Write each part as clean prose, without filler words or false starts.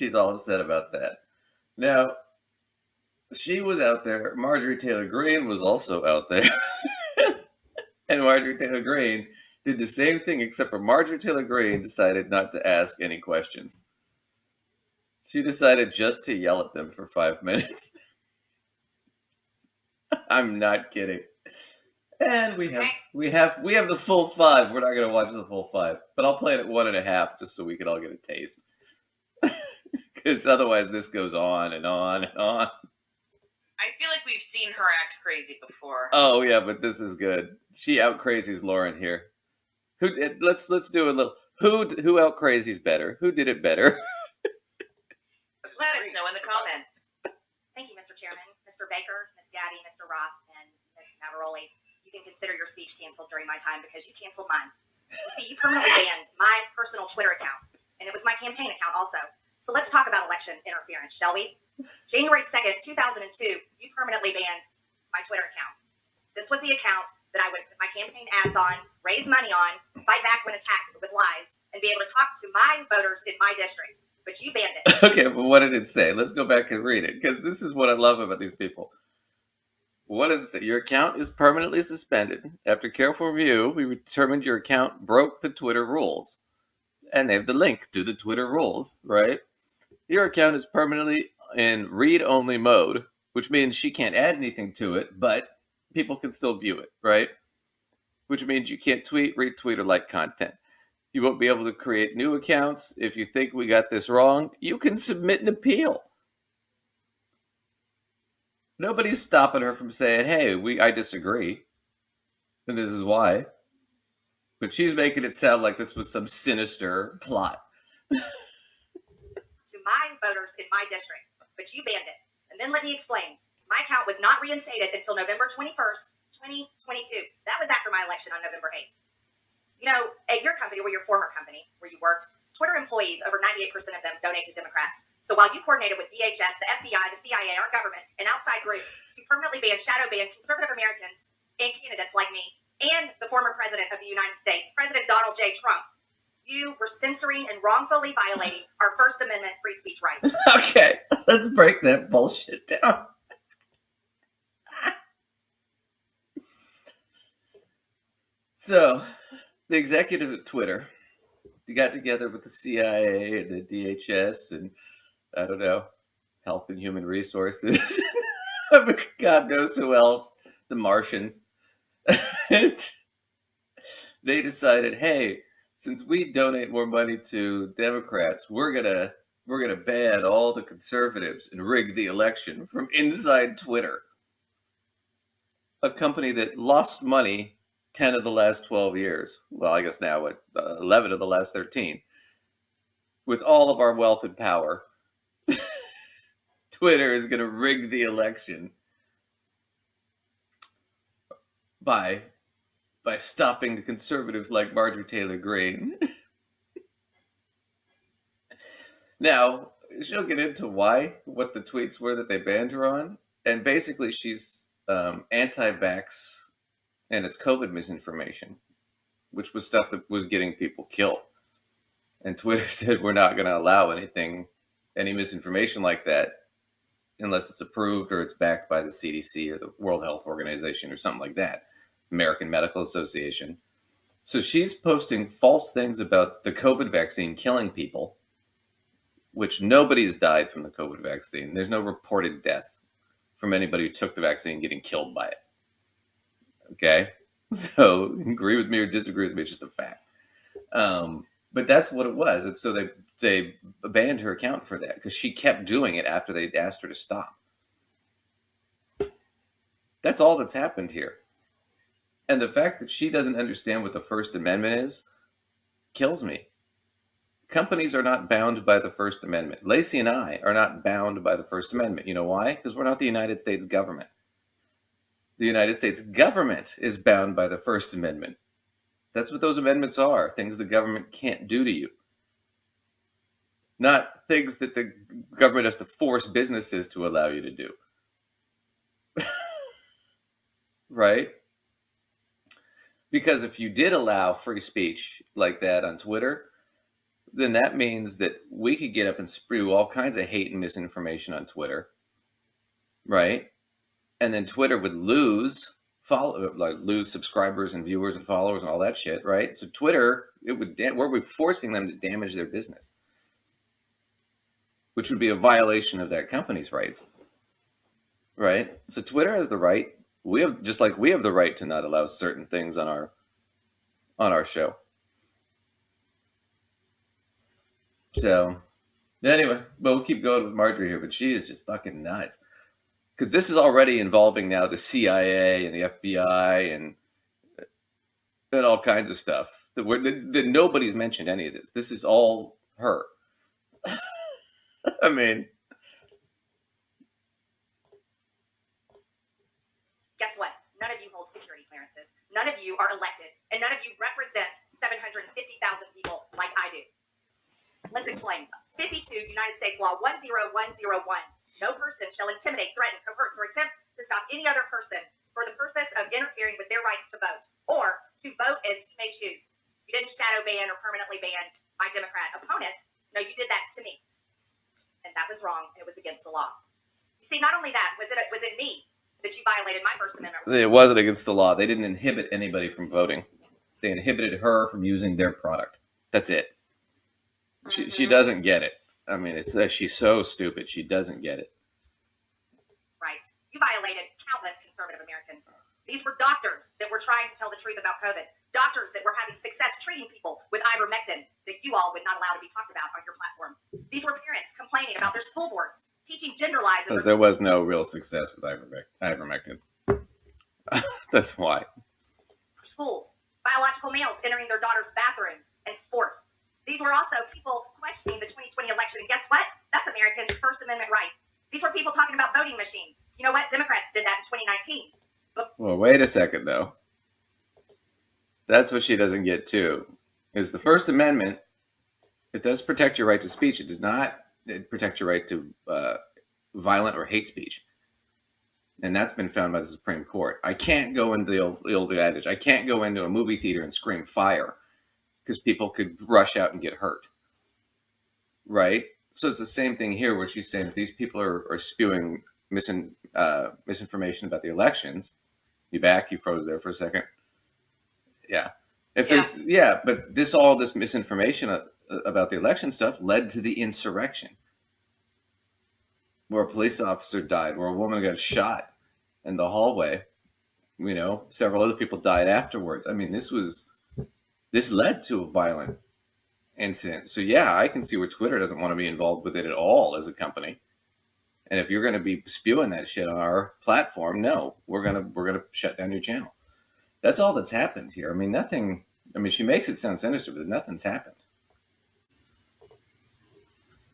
She's all upset about that. Now, she was out there. Marjorie Taylor Greene was also out there. And Marjorie Taylor Greene did the same thing, except for Marjorie Taylor Greene decided not to ask any questions. She decided just to yell at them for 5 minutes. I'm not kidding. And we have the full 5. We're not going to watch the full 5, but I'll play it at 1.5 just so we can all get a taste. Because otherwise, this goes on and on and on. I feel like we've seen her act crazy before. Oh yeah, but this is good. She out crazies Lauren here. Let's do a little. Who out crazies better? Who did it better? Let us know in the comments. Thank you, Mr. Chairman, Mr. Baker, Ms. Gaddy, Mr. Roth, and Ms. Navaroli. You can consider your speech canceled during my time because you canceled mine. You see, you permanently banned my personal Twitter account, and it was my campaign account also. So let's talk about election interference, shall we? January 2nd, 2002, you permanently banned my Twitter account. This was the account that I would put my campaign ads on, raise money on, fight back when attacked with lies, and be able to talk to my voters in my district. But you banned it. Okay, but what did it say? Let's go back and read it, because this is what I love about these people. What does it say? Your account is permanently suspended. After careful review, we determined your account broke the Twitter rules. And they have the link to the Twitter rules, right? Your account is permanently in read-only mode, which means she can't add anything to it, but people can still view it, right? Which means you can't tweet, retweet, or like content. You won't be able to create new accounts. If you think we got this wrong, you can submit an appeal. Nobody's stopping her from saying, hey, I disagree, and this is why. But she's making it sound like this was some sinister plot. To my voters in my district, but you banned it. And then let me explain. My account was not reinstated until November 21st, 2022. That was after my election on November 8th. You know, at your company, or your former company, where you worked, Twitter employees, over 98% of them donate to Democrats. So while you coordinated with DHS, the FBI, the CIA, our government, and outside groups to permanently shadow ban conservative Americans and candidates like me and the former president of the United States, President Donald J. Trump, you were censoring and wrongfully violating our First Amendment free speech rights. Okay, let's break that bullshit down. So, the executive at Twitter, they got together with the CIA and the DHS and, I don't know, Health and Human Resources. God knows who else. The Martians. And they decided, hey, since we donate more money to Democrats, we're gonna ban all the conservatives and rig the election from inside Twitter, a company that lost money 10 of the last 12 years. Well, I guess now 11 of the last 13. With all of our wealth and power, Twitter is going to rig the election by stopping the conservatives like Marjorie Taylor Greene. Now, she'll get into what the tweets were that they banned her on. And basically, she's anti-vax, and it's COVID misinformation, which was stuff that was getting people killed. And Twitter said, we're not going to allow any misinformation like that unless it's approved or it's backed by the CDC or the World Health Organization or something like that, American Medical Association. So she's posting false things about the COVID vaccine killing people, which nobody's died from the COVID vaccine. There's no reported death from anybody who took the vaccine getting killed by it. Okay? So agree with me or disagree with me, it's just a fact. But that's what it was. And so they banned her account for that because she kept doing it after they asked her to stop. That's all that's happened here. And the fact that she doesn't understand what the First Amendment is kills me. Companies are not bound by the First Amendment. Lacey and I are not bound by the First Amendment. You know why? Because we're not the United States government. The United States government is bound by the First Amendment. That's what those amendments are, things the government can't do to you. Not things that the government has to force businesses to allow you to do. Right? Because if you did allow free speech like that on Twitter, then that means that we could get up and spew all kinds of hate and misinformation on Twitter, right? And then Twitter would lose lose subscribers and viewers and followers and all that shit, right? So Twitter, we're forcing them to damage their business, which would be a violation of that company's rights, right? So Twitter has the right. We have just like we have the right to not allow certain things on our show. So anyway, but we'll keep going with Marjorie here, but she is just fucking nuts. Because this is already involving now the CIA and the FBI and all kinds of stuff that nobody's mentioned any of this. This is all her. I mean, Guess what? None of you hold security clearances. None of you are elected, and none of you represent 750,000 people like I do. Let's explain. 52 United States Law 10101. No person shall intimidate, threaten, coerce, or attempt to stop any other person for the purpose of interfering with their rights to vote, or to vote as he may choose. You didn't shadow ban or permanently ban my Democrat opponent. No, you did that to me. And that was wrong, and it was against the law. You see, not only that, was it me that you violated my First Amendment right? it wasn't against the law. They didn't inhibit anybody from voting. They inhibited her from using their product. That's it. She doesn't get it. I mean, she's so stupid. She doesn't get it. Right. You violated countless conservative Americans. These were doctors that were trying to tell the truth about COVID. Doctors that were having success treating people with ivermectin that you all would not allow to be talked about on your platform. These were parents complaining about their school boards, teaching gender lies. Because there was no real success with ivermectin. That's why. Schools, biological males entering their daughters' bathrooms and sports. These were also people questioning the 2020 election. And guess what? That's Americans' First Amendment right. These were people talking about voting machines. You know what? Democrats did that in 2019. Well, wait a second, though. That's what she doesn't get, too. Is the First Amendment, it does protect your right to speech. It does not protect your right to violent or hate speech. And that's been found by the Supreme Court. I can't go into the old adage. I can't go into a movie theater and scream fire because people could rush out and get hurt. Right? So it's the same thing here where she's saying if these people are spewing misinformation about the elections. You back? You froze there for a second. Yeah. But all this misinformation about the election stuff led to the insurrection where a police officer died, where a woman got shot in the hallway. Several other people died afterwards. I mean, this led to a violent incident. So yeah, I can see where Twitter doesn't want to be involved with it at all as a company. And if you're going to be spewing that shit on our platform, no, we're gonna shut down your channel. That's all that's happened here. I mean, nothing. I mean, she makes it sound sinister, but nothing's happened.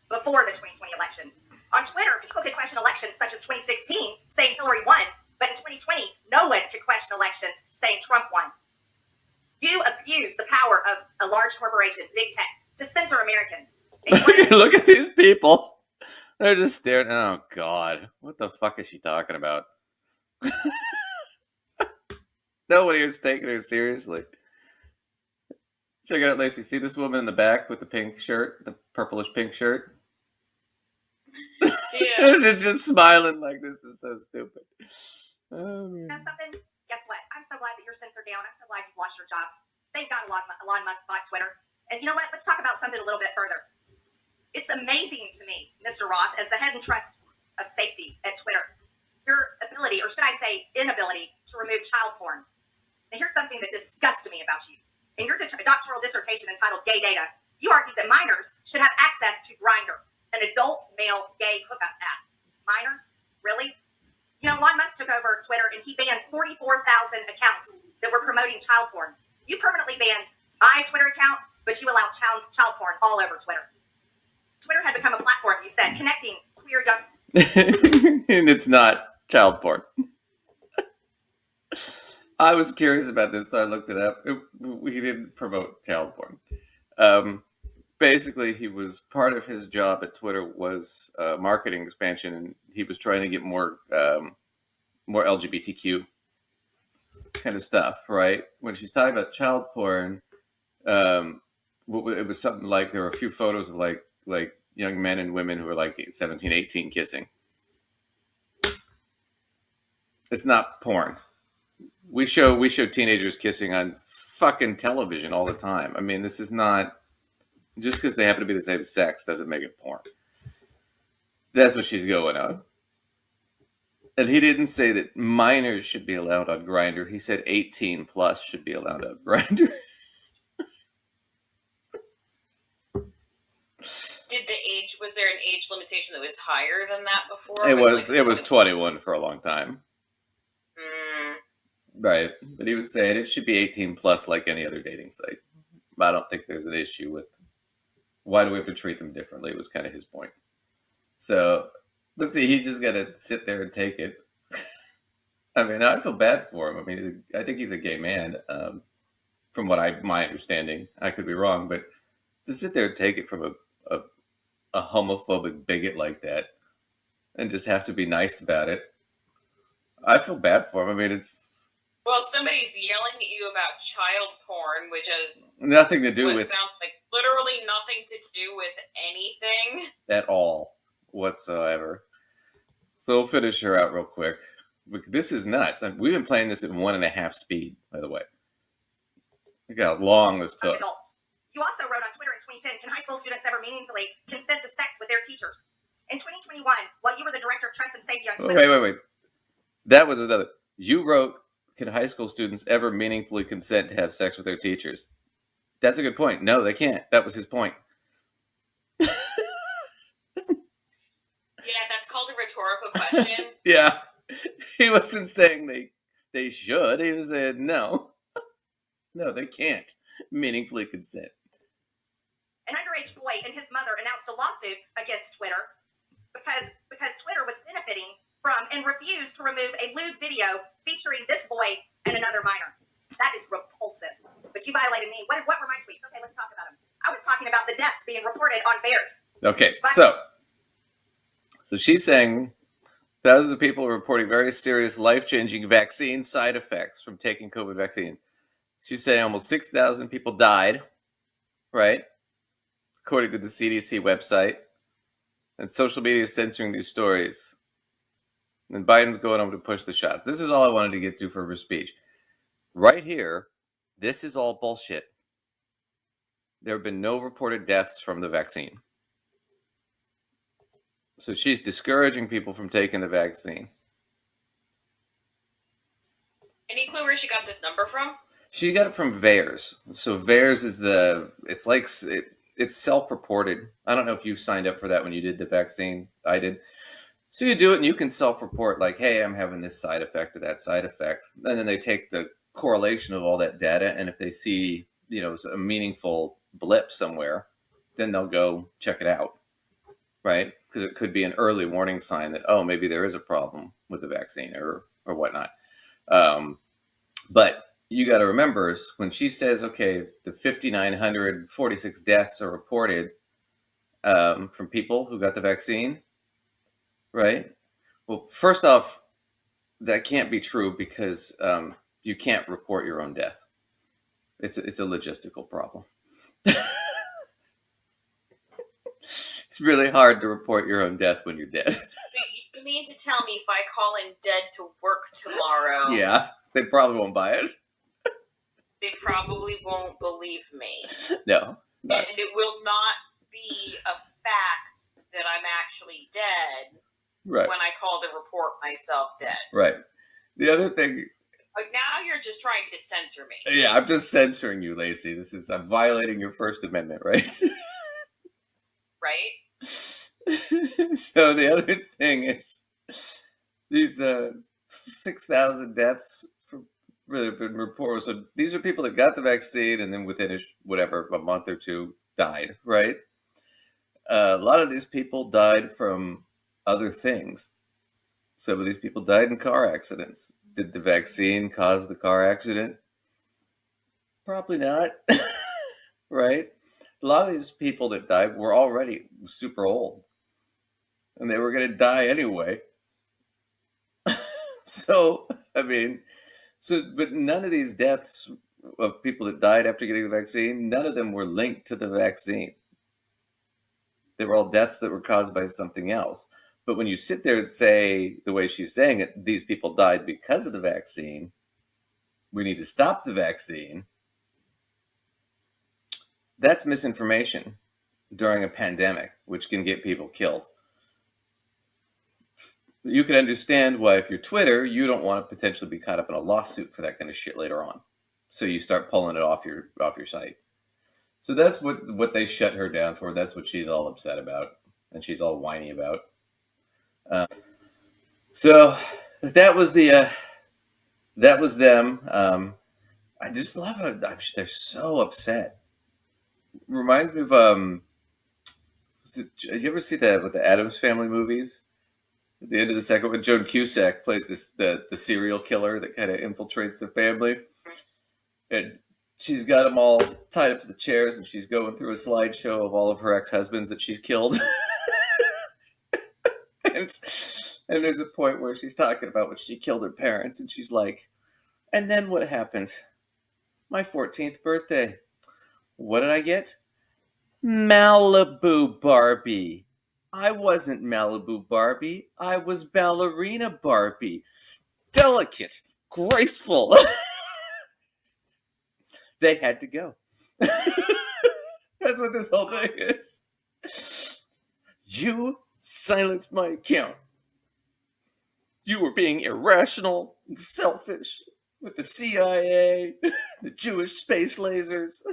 Before the 2020 election, on Twitter, people could question elections such as 2016, saying Hillary won, but in 2020, no one could question elections saying Trump won. You abuse the power of a large corporation, big tech, to censor Americans. Look at these people. They're just staring. Oh, God. What the fuck is she talking about? Nobody is taking her seriously. Check it out, Lacey. See this woman in the back with the pink shirt? The purplish pink shirt? Yeah. She's just smiling like this is so stupid. Oh, man. You know something? Guess what? I'm so glad that you're censored down. I'm so glad you've lost your jobs. Thank God Elon Musk bought Twitter. And you know what? Let's talk about something a little bit further. It's amazing to me, Mr. Ross, as the head and trust of safety at Twitter, your ability, or should I say inability, to remove child porn. Now, here's something that disgusts me about you. In your doctoral dissertation entitled Gay Data, you argued that minors should have access to Grindr, an adult male gay hookup app. Minors? Really? You know, Elon Musk took over Twitter and he banned 44,000 accounts that were promoting child porn. You permanently banned my Twitter account, but you allowed child porn all over Twitter. Twitter had become a platform, you said, connecting queer young... And it's not child porn. I was curious about this, so I looked it up. We didn't promote child porn. Basically, he was part of his job at Twitter was marketing expansion, and he was trying to get more LGBTQ kind of stuff, right? When she's talking about child porn, it was something like there were a few photos of like young men and women who are like 17, 18 kissing. It's not porn. We show teenagers kissing on fucking television all the time. I mean, this is not just because they happen to be the same sex doesn't make it porn. That's what she's going on. And he didn't say that minors should be allowed on Grinder. He said 18 plus should be allowed on Grinder. Was there an age limitation that was higher than that before? It was 21 for a long time. Mm. Right. But he was saying it should be 18 plus like any other dating site. I don't think there's an issue with why do we have to treat them differently, was kind of his point. So, let's see, he's just got to sit there and take it. I mean, I feel bad for him. I mean, I think he's a gay man, from my understanding. I could be wrong, but to sit there and take it from a homophobic bigot like that and just have to be nice about it, I feel bad for him. I mean, it's... Well, somebody's yelling at you about child porn, which has nothing to do what with... sounds like literally nothing to do with anything. At all, whatsoever. So we'll finish her out real quick. This is nuts. We've been playing this at 1.5 speed, by the way. Look how long this took. Adults. You also wrote on Twitter in 2010, can high school students ever meaningfully consent to sex with their teachers? In 2021, while you were the director of trust and safety on Twitter... Wait. That was another. You wrote, can high school students ever meaningfully consent to have sex with their teachers? That's a good point. No, they can't. That was his point. Yeah, that's called a rhetorical question. Yeah. He wasn't saying they should. He was saying no. No, they can't meaningfully consent. An underage boy and his mother announced a lawsuit against Twitter because Twitter was benefiting from and refused to remove a lewd video featuring this boy and another minor. That is repulsive. But you violated me. What were my tweets? Okay, let's talk about them. I was talking about the deaths being reported on VAERS. Okay, so she's saying thousands of people are reporting very serious life-changing vaccine side effects from taking COVID vaccine. She's saying almost 6,000 people died, right? According to the CDC website. And social media is censoring these stories. And Biden's going over to push the shots. This is all I wanted to get to for her speech. Right here, this is all bullshit. There have been no reported deaths from the vaccine. So she's discouraging people from taking the vaccine. Any clue where she got this number from? She got it from VAERS. So VAERS is it's self-reported. I don't know if you signed up for that when you did the vaccine. I did. So you do it and you can self-report like, hey, I'm having this side effect or that side effect. And then they take the correlation of all that data. And if they see, a meaningful blip somewhere, then they'll go check it out. Right? Because it could be an early warning sign that, oh, maybe there is a problem with the vaccine or whatnot. But you got to remember when she says, okay, the 5,946 deaths are reported from people who got the vaccine, right? Well, first off, that can't be true because you can't report your own death. It's a logistical problem. It's really hard to report your own death when you're dead. So you mean to tell me if I call in dead to work tomorrow... Yeah, they probably won't buy it. They probably won't believe me. No. And it will not be a fact that I'm actually dead right. when I call to report myself dead. Right. The other thing... Now you're just trying to censor me. Yeah, I'm just censoring you, Lacey. I'm violating your First Amendment rights. Right? So the other thing is these 6,000 deaths really been reported. So these are people that got the vaccine and then within a month or two died, right? A lot of these people died from other things. Some of these people died in car accidents. Did the vaccine cause the car accident? Probably not. Right? A lot of these people that died were already super old. And they were going to die anyway. So, but none of these deaths of people that died after getting the vaccine, none of them were linked to the vaccine. They were all deaths that were caused by something else. But when you sit there and say, the way she's saying it, these people died because of the vaccine, we need to stop the vaccine, that's misinformation during a pandemic, which can get people killed. You can understand why, if you're Twitter, you don't want to potentially be caught up in a lawsuit for that kind of shit later on. So you start pulling it off your site. So that's what they shut her down for. That's what she's all upset about, and she's all whiny about. So that was that was them. I just love how they're so upset. Reminds me of you ever see that with the Addams Family movies? At the end of the second one, Joan Cusack plays the serial killer that kind of infiltrates the family, and she's got them all tied up to the chairs, and she's going through a slideshow of all of her ex-husbands that she's killed. and, and there's a point where she's talking about when she killed her parents, and she's like, and then what happened? My 14th birthday. What did I get? Malibu Barbie. I wasn't Malibu Barbie. I was Ballerina Barbie. Delicate, graceful. They had to go. That's what this whole thing is. You silenced my account. You were being irrational and selfish with the CIA, the Jewish space lasers.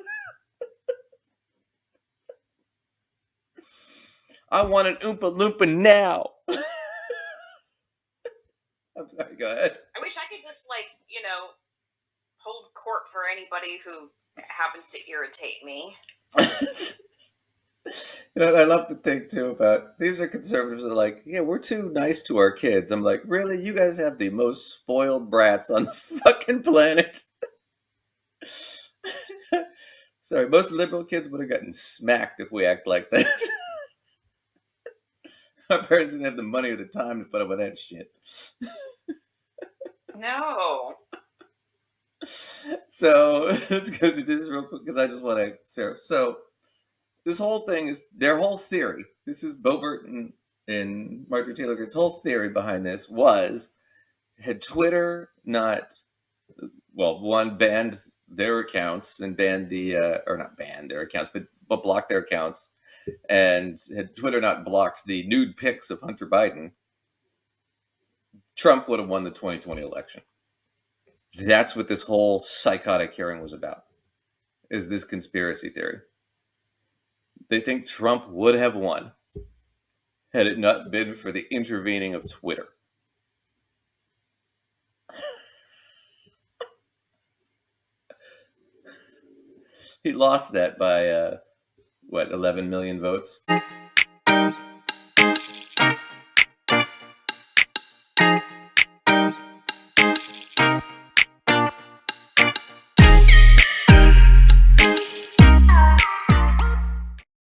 I want an Oompa Loompa now. I'm sorry, go ahead. I wish I could just, hold court for anybody who happens to irritate me. I love to think too about these are conservatives that are like, yeah, we're too nice to our kids. I'm like, really? You guys have the most spoiled brats on the fucking planet. Sorry, most liberal kids would have gotten smacked if we act like that. Our parents didn't have the money or the time to put up with that shit. No. So let's go through this real quick because I just want to, Sarah. So this whole thing is their whole theory. This is Boebert and Marjorie Taylor Greene's whole theory behind this was, had Twitter not, well, one, banned their accounts and banned the, or not banned their accounts, but blocked their accounts, and had Twitter not blocked the nude pics of Hunter Biden, Trump would have won the 2020 election. That's what this whole psychotic hearing was about, is this conspiracy theory. They think Trump would have won had it not been for the intervening of Twitter. He lost that by, 11 million votes?